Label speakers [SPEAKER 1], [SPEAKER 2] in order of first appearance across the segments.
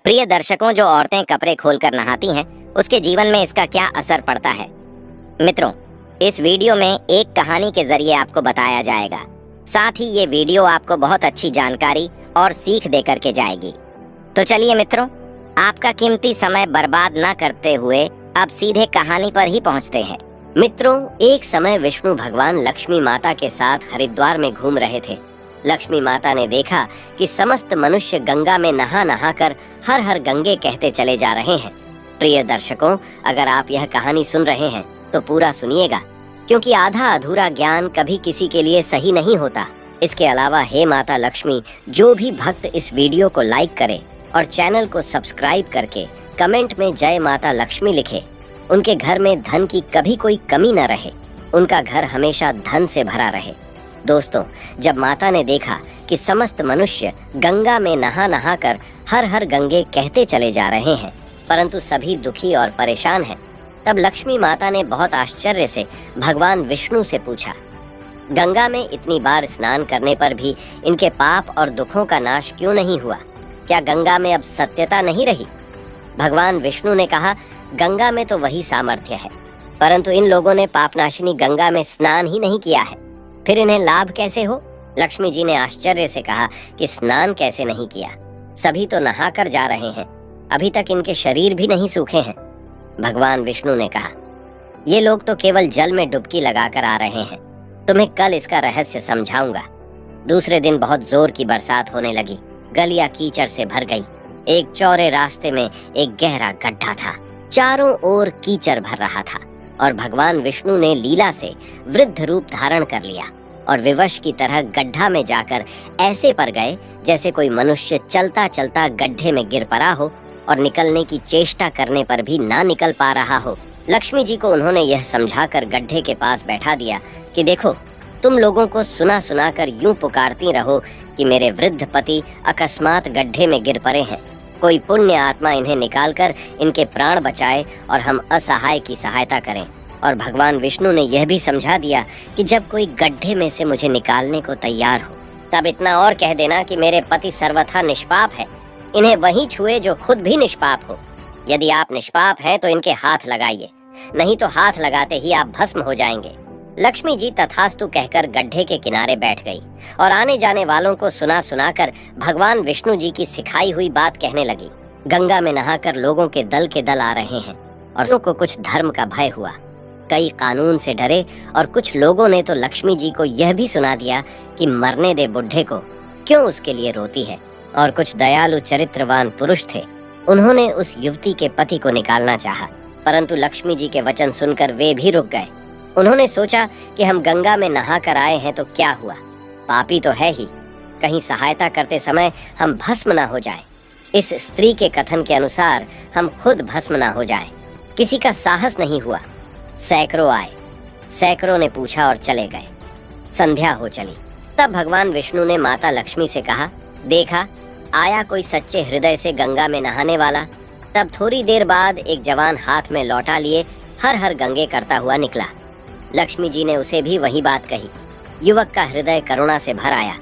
[SPEAKER 1] प्रिय दर्शकों, जो औरतें कपड़े खोलकर नहाती हैं, उसके जीवन में इसका क्या असर पड़ता है। मित्रों, इस वीडियो में एक कहानी के जरिए आपको बताया जाएगा। साथ ही ये वीडियो आपको बहुत अच्छी जानकारी और सीख दे करके जाएगी। तो चलिए मित्रों, आपका कीमती समय बर्बाद न करते हुए अब सीधे कहानी पर ही पहुंचते हैं। मित्रों, एक समय विष्णु भगवान लक्ष्मी माता के साथ हरिद्वार में घूम रहे थे। लक्ष्मी माता ने देखा कि समस्त मनुष्य गंगा में नहा नहा कर हर हर गंगे कहते चले जा रहे हैं। प्रिय दर्शकों, अगर आप यह कहानी सुन रहे हैं तो पूरा सुनिएगा, क्योंकि आधा अधूरा ज्ञान कभी किसी के लिए सही नहीं होता। इसके अलावा हे माता लक्ष्मी, जो भी भक्त इस वीडियो को लाइक करे और चैनल को सब्सक्राइब करके कमेंट में जय माता लक्ष्मी लिखे, उनके घर में धन की कभी कोई कमी न रहे, उनका घर हमेशा धन से भरा रहे। दोस्तों, जब माता ने देखा कि समस्त मनुष्य गंगा में नहा नहा कर हर हर गंगे कहते चले जा रहे हैं, परंतु सभी दुखी और परेशान हैं, तब लक्ष्मी माता ने बहुत आश्चर्य से भगवान विष्णु से पूछा, गंगा में इतनी बार स्नान करने पर भी इनके पाप और दुखों का नाश क्यों नहीं हुआ? क्या गंगा में अब सत्यता नहीं रही? भगवान विष्णु ने कहा, गंगा में तो वही सामर्थ्य है, परंतु इन लोगों ने पापनाशिनी गंगा में स्नान ही नहीं किया है, फिर इन्हें लाभ कैसे हो? लक्ष्मी जी ने आश्चर्य से कहा कि स्नान कैसे नहीं किया? सभी तो नहा कर जा रहे हैं, अभी तक इनके शरीर भी नहीं सूखे हैं। भगवान विष्णु ने कहा, ये लोग तो केवल जल में डुबकी लगाकर आ रहे हैं, तुम्हें कल इसका रहस्य समझाऊंगा। दूसरे दिन बहुत जोर की बरसात होने लगी, गलियां कीचड़ से भर गई। एक चौड़े रास्ते में एक गहरा गड्ढा था, चारों ओर कीचड़ भर रहा था और भगवान विष्णु ने लीला से वृद्ध रूप धारण कर लिया और विवश की तरह गड्ढा में जाकर ऐसे पर गए जैसे कोई मनुष्य चलता चलता गड्ढे में गिर पड़ा हो और निकलने की चेष्टा करने पर भी ना निकल पा रहा हो। लक्ष्मी जी को उन्होंने यह समझाकर गड्ढे के पास बैठा दिया कि देखो, तुम लोगों को सुना सुना कर यूं पुकारती रहो कि मेरे वृद्ध पति अकस्मात गड्ढे में गिर पड़े हैं, कोई पुण्य आत्मा इन्हें निकालकर इनके प्राण बचाए और हम असहाय की सहायता करें। और भगवान विष्णु ने यह भी समझा दिया कि जब कोई गड्ढे में से मुझे निकालने को तैयार हो, तब इतना और कह देना कि मेरे पति सर्वथा निष्पाप है, इन्हें वही छुए जो खुद भी निष्पाप हो। यदि आप निष्पाप हैं तो इनके हाथ लगाइए, नहीं तो हाथ लगाते ही आप भस्म हो जाएंगे। लक्ष्मी जी तथास्तु कहकर गड्ढे के किनारे बैठ गई और आने जाने वालों को सुना सुनाकर भगवान विष्णु जी की सिखाई हुई बात कहने लगी। गंगा में नहाकर लोगों के दल आ रहे हैं और उनको कुछ धर्म का भय हुआ, कई कानून से डरे और कुछ लोगों ने तो लक्ष्मी जी को यह भी सुना दिया कि मरने दे बुढ़े को, क्यों उसके लिए रोती है। और कुछ दयालु चरित्रवान पुरुष थे, उन्होंने उस युवती के पति को निकालना चाहा, परंतु लक्ष्मी जी के वचन सुनकर वे भी रुक गए। उन्होंने सोचा कि हम गंगा में नहा कर आए हैं तो क्या हुआ, पापी तो है ही, कहीं सहायता करते समय हम भस्म ना हो जाएं। इस स्त्री के कथन के अनुसार हम खुद भस्म ना हो जाएं। किसी का साहस नहीं हुआ। सैकड़ों आए, सैकड़ों ने पूछा और चले गए। संध्या हो चली, तब भगवान विष्णु ने माता लक्ष्मी से कहा, देखा आया कोई सच्चे हृदय से गंगा में नहाने वाला। तब थोड़ी देर बाद एक जवान हाथ में लौटा लिए हर हर गंगे करता हुआ निकला। लक्ष्मी जी ने उसे भी वही बात कही। युवक का हृदय करुणा से भर आया,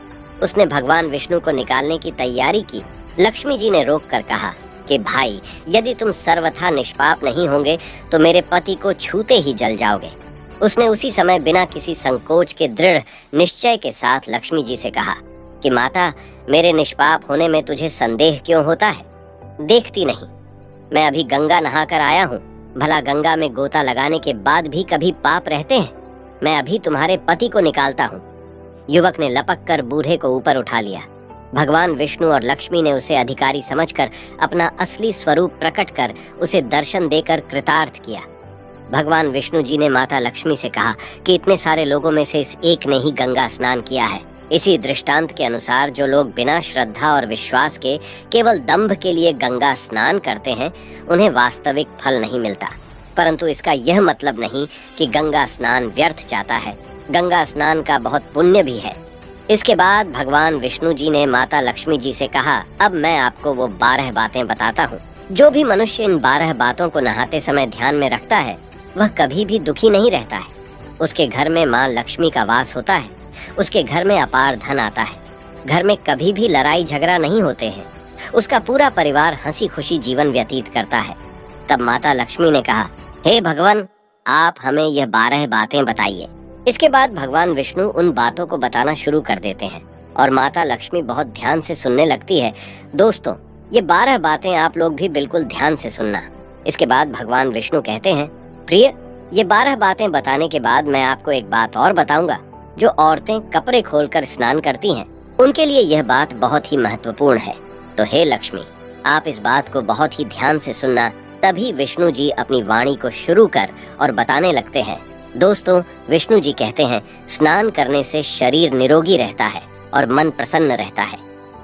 [SPEAKER 1] उसने भगवान विष्णु को निकालने की तैयारी की। लक्ष्मी जी ने रोक कर कहा कि भाई, यदि तुम सर्वथा निष्पाप नहीं होंगे तो मेरे पति को छूते ही जल जाओगे। उसने उसी समय बिना किसी संकोच के दृढ़ निश्चय के साथ लक्ष्मी जी से कहा कि माता, मेरे निष्पाप होने में तुझे संदेह क्यों होता है? देखती नहीं, मैं अभी गंगा नहा कर आया हूँ, भला गंगा में गोता लगाने के बाद भी कभी पाप रहते हैं? मैं अभी तुम्हारे पति को निकालता हूँ। युवक ने लपक कर बूढ़े को ऊपर उठा लिया। भगवान विष्णु और लक्ष्मी ने उसे अधिकारी समझकर अपना असली स्वरूप प्रकट कर उसे दर्शन देकर कृतार्थ किया। भगवान विष्णु जी ने माता लक्ष्मी से कहा कि इतने सारे लोगों में से इस एक ने ही गंगा स्नान किया है। इसी दृष्टांत के अनुसार जो लोग बिना श्रद्धा और विश्वास के केवल दंभ के लिए गंगा स्नान करते हैं, उन्हें वास्तविक फल नहीं मिलता। परंतु इसका यह मतलब नहीं कि गंगा स्नान व्यर्थ जाता है। गंगा स्नान का बहुत पुण्य भी है। इसके बाद भगवान विष्णु जी ने माता लक्ष्मी जी से कहा, अब मैं आपको वो 12 बातें बताता हूँ। जो भी मनुष्य इन 12 बातों को नहाते समय ध्यान में रखता है, वह कभी भी दुखी नहीं रहता है। उसके घर में माँ लक्ष्मी का वास होता है, उसके घर में अपार धन आता है, घर में कभी भी लड़ाई झगड़ा नहीं होते हैं, उसका पूरा परिवार हंसी खुशी जीवन व्यतीत करता है। तब माता लक्ष्मी ने कहा, हे भगवान, आप हमें यह 12 बातें बताइए। इसके बाद भगवान विष्णु उन बातों को बताना शुरू कर देते हैं और माता लक्ष्मी बहुत ध्यान से सुनने लगती है। दोस्तों, ये 12 बातें आप लोग भी बिल्कुल ध्यान से सुनना। इसके बाद भगवान विष्णु कहते हैं, प्रिय, ये 12 बातें बताने के बाद मैं आपको एक बात और बताऊंगा। जो औरतें कपड़े खोलकर स्नान करती हैं, उनके लिए यह बात बहुत ही महत्वपूर्ण है। तो हे लक्ष्मी, आप इस बात को बहुत ही ध्यान से सुनना। तभी विष्णु जी अपनी वाणी को शुरू कर और बताने लगते हैं। दोस्तों, विष्णु जी कहते हैं, स्नान करने से शरीर निरोगी रहता है और मन प्रसन्न रहता है।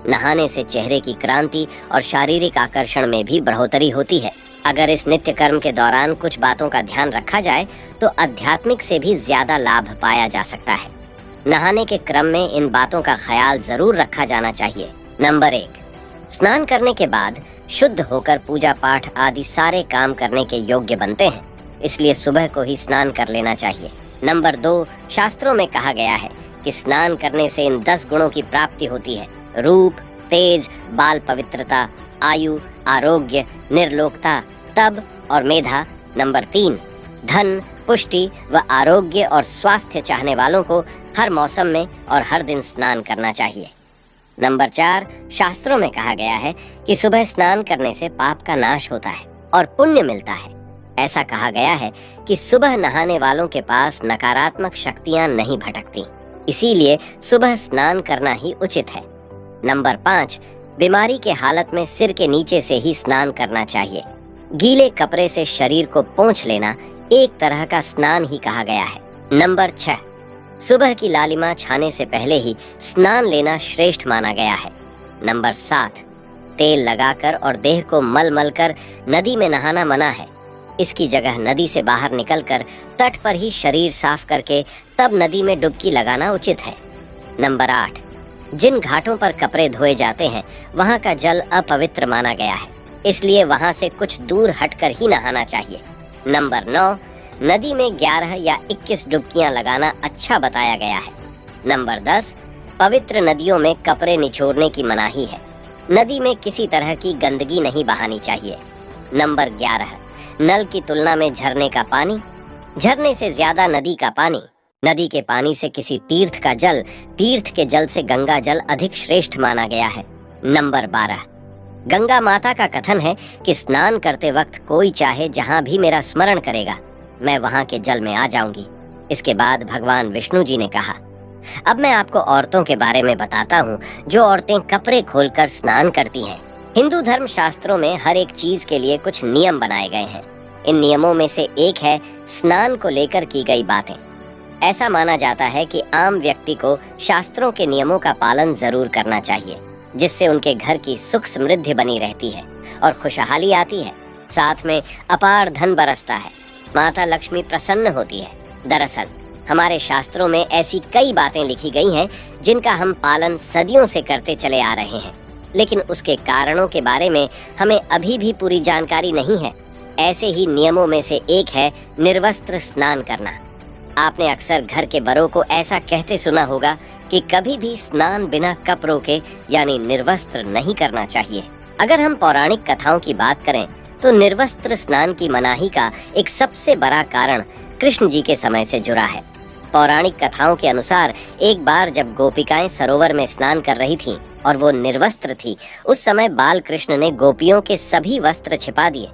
[SPEAKER 1] नहाने से चेहरे की क्रांति और शारीरिक आकर्षण में भी बढ़ोतरी होती है। अगर इस नित्य कर्म के दौरान कुछ बातों का ध्यान रखा जाए तो आध्यात्मिक से भी ज्यादा लाभ पाया जा सकता है। नहाने के क्रम में इन बातों का ख्याल जरूर रखा जाना चाहिए। नंबर 1, स्नान करने के बाद शुद्ध होकर पूजा पाठ आदि सारे काम करने के योग्य बनते हैं, इसलिए सुबह को ही स्नान कर लेना चाहिए। नंबर 2, शास्त्रों में कहा गया है कि स्नान करने से इन 10 गुणों की प्राप्ति होती है: रूप, तेज, बाल पवित्रता, आयु, आरोग्य, निर्लोकता, तप और मेधा। नंबर 3, धन, पुष्टि व आरोग्य और स्वास्थ्य चाहने वालों को हर मौसम में और हर दिन स्नान करना चाहिए। नंबर 4, शास्त्रों में कहा गया है कि सुबह स्नान करने से पाप का नाश होता है और पुण्य मिलता है। ऐसा कहा गया है कि सुबह नहाने वालों के पास नकारात्मक शक्तियां नहीं भटकती, इसीलिए सुबह स्नान करना ही उचित है। नंबर 5, बीमारी के हालत में सिर के नीचे से ही स्नान करना चाहिए। गीले कपड़े से शरीर को पोंछ लेना एक तरह का स्नान ही कहा गया है। नंबर 6, सुबह की लालिमा छाने से पहले ही स्नान लेना श्रेष्ठ माना गया है। नंबर 7, तेल लगाकर और देह को मल कर नदी में नहाना मना है। इसकी जगह नदी से बाहर निकलकर तट पर ही शरीर साफ करके तब नदी में डुबकी लगाना उचित है। नंबर 8, जिन घाटों पर कपड़े धोए जाते हैं वहां का जल अपवित्र माना गया है, इसलिए वहां से कुछ दूर हटकर ही नहाना चाहिए। नंबर 9, नदी में 11 या 21 डुबकियां लगाना अच्छा बताया गया है। नंबर 10, पवित्र नदियों में कपड़े निचोड़ने की मनाही है। नदी में किसी तरह की गंदगी नहीं बहानी चाहिए। नंबर 11, नल की तुलना में झरने का पानी, झरने से ज्यादा नदी का पानी, नदी के पानी से किसी तीर्थ का जल, तीर्थ के जल से गंगा जल अधिक श्रेष्ठ माना गया है। नंबर 12, गंगा माता का कथन है कि स्नान करते वक्त कोई चाहे जहां भी मेरा स्मरण करेगा, मैं वहां के जल में आ जाऊंगी। इसके बाद भगवान विष्णु जी ने कहा, अब मैं आपको औरतों के बारे में बताता हूँ जो औरतें कपड़े खोलकर स्नान करती हैं। हिंदू धर्म शास्त्रों में हर एक चीज के लिए कुछ नियम बनाए गए हैं। इन नियमों में से एक है स्नान को लेकर की गई बातें। ऐसा माना जाता है कि आम व्यक्ति को शास्त्रों के नियमों का पालन जरूर करना चाहिए, जिससे उनके घर की सुख समृद्धि बनी रहती है और खुशहाली आती है। साथ में अपार धन बरसता है, माता लक्ष्मी प्रसन्न होती है। दरअसल हमारे शास्त्रों में ऐसी कई बातें लिखी गई हैं जिनका हम पालन सदियों से करते चले आ रहे हैं, लेकिन उसके कारणों के बारे में हमें अभी भी पूरी जानकारी नहीं है। ऐसे ही नियमों में से एक है निर्वस्त्र स्नान करना। आपने अक्सर घर के बड़ों को ऐसा कहते सुना होगा कि कभी भी स्नान बिना कप रोके यानी निर्वस्त्र नहीं करना चाहिए। अगर हम पौराणिक कथाओं की बात करें तो निर्वस्त्र स्नान की मनाही का एक सबसे बड़ा कारण कृष्ण जी के समय से जुड़ा है। पौराणिक कथाओं के अनुसार एक बार जब गोपिकाएं सरोवर में स्नान कर रही थीं और वो निर्वस्त्र थी, उस समय बाल कृष्ण ने गोपियों के सभी वस्त्र छिपा दिए।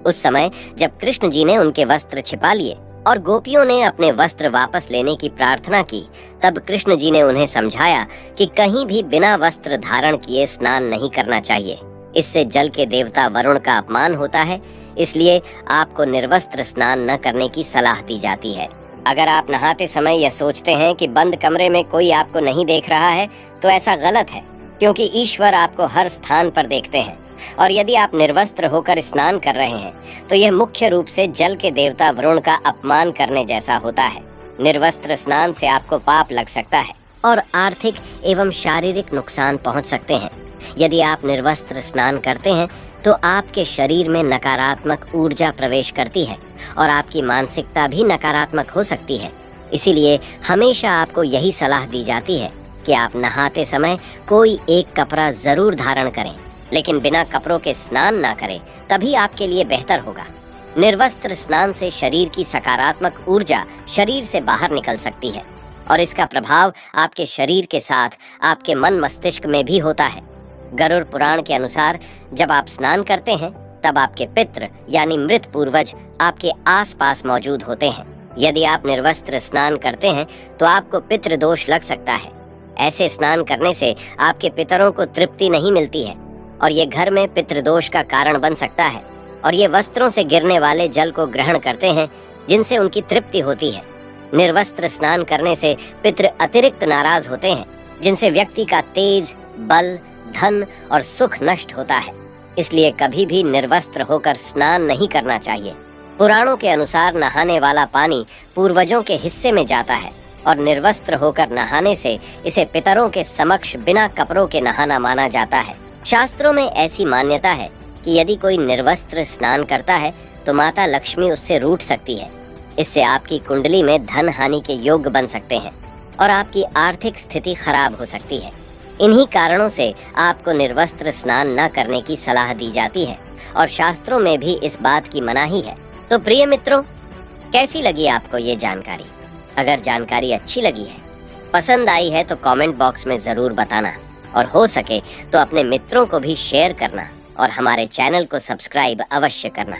[SPEAKER 1] उस समय जब कृष्ण जी ने उनके वस्त्र छिपा लिए और गोपियों ने अपने वस्त्र वापस लेने की प्रार्थना की, तब कृष्ण जी ने उन्हें समझाया कि कहीं भी बिना वस्त्र धारण किए स्नान नहीं करना चाहिए। इससे जल के देवता वरुण का अपमान होता है, इसलिए आपको निर्वस्त्र स्नान न करने की सलाह दी जाती है। अगर आप नहाते समय यह सोचते हैं कि बंद कमरे में कोई आपको नहीं देख रहा है, तो ऐसा गलत है, क्योंकि ईश्वर आपको हर स्थान पर देखते हैं। और यदि आप निर्वस्त्र होकर स्नान कर रहे हैं तो यह मुख्य रूप से जल के देवता वरुण का अपमान करने जैसा होता है। निर्वस्त्र स्नान से आपको पाप लग सकता है और आर्थिक एवं शारीरिक नुकसान पहुंच सकते हैं। यदि आप निर्वस्त्र स्नान करते हैं तो आपके शरीर में नकारात्मक ऊर्जा प्रवेश करती है और आपकी मानसिकता भी नकारात्मक हो सकती है। इसीलिए हमेशा आपको यही सलाह दी जाती है कि आप नहाते समय कोई एक कपड़ा जरूर धारण करें। लेकिन बिना कपड़ों के स्नान ना करें, तभी आपके लिए बेहतर होगा। निर्वस्त्र स्नान से शरीर की सकारात्मक ऊर्जा शरीर से बाहर निकल सकती है और इसका प्रभाव आपके शरीर के साथ आपके मन मस्तिष्क में भी होता है। गरुड़ पुराण के अनुसार जब आप स्नान करते हैं तब आपके पितृ यानी मृत पूर्वज आपके आसपास मौजूद होते हैं। यदि आप निर्वस्त्र स्नान करते हैं तो आपको पितृ दोष लग सकता है। ऐसे स्नान करने से आपके पितरों को तृप्ति नहीं मिलती है और ये घर में पितृदोष का कारण बन सकता है और ये वस्त्रों से गिरने वाले जल को ग्रहण करते हैं जिनसे उनकी तृप्ति होती है। निर्वस्त्र स्नान करने से पितृ अतिरिक्त नाराज होते हैं जिनसे व्यक्ति का तेज, बल, धन और सुख नष्ट होता है। इसलिए कभी भी निर्वस्त्र होकर स्नान नहीं करना चाहिए। पुराणों के अनुसार नहाने वाला पानी पूर्वजों के हिस्से में जाता है और निर्वस्त्र होकर नहाने से इसे पितरों के समक्ष बिना कपड़ों के नहाना माना जाता है। शास्त्रों में ऐसी मान्यता है कि यदि कोई निर्वस्त्र स्नान करता है तो माता लक्ष्मी उससे रूठ सकती है। इससे आपकी कुंडली में धन हानि के योग बन सकते हैं और आपकी आर्थिक स्थिति खराब हो सकती है। इन्हीं कारणों से आपको निर्वस्त्र स्नान न करने की सलाह दी जाती है और शास्त्रों में भी इस बात की मनाही है। तो प्रिय मित्रों, कैसी लगी आपको ये जानकारी? अगर जानकारी अच्छी लगी है, पसंद आई है तो कमेंट बॉक्स में जरूर बताना और हो सके तो अपने मित्रों को भी शेयर करना और हमारे चैनल को सब्सक्राइब अवश्य करना।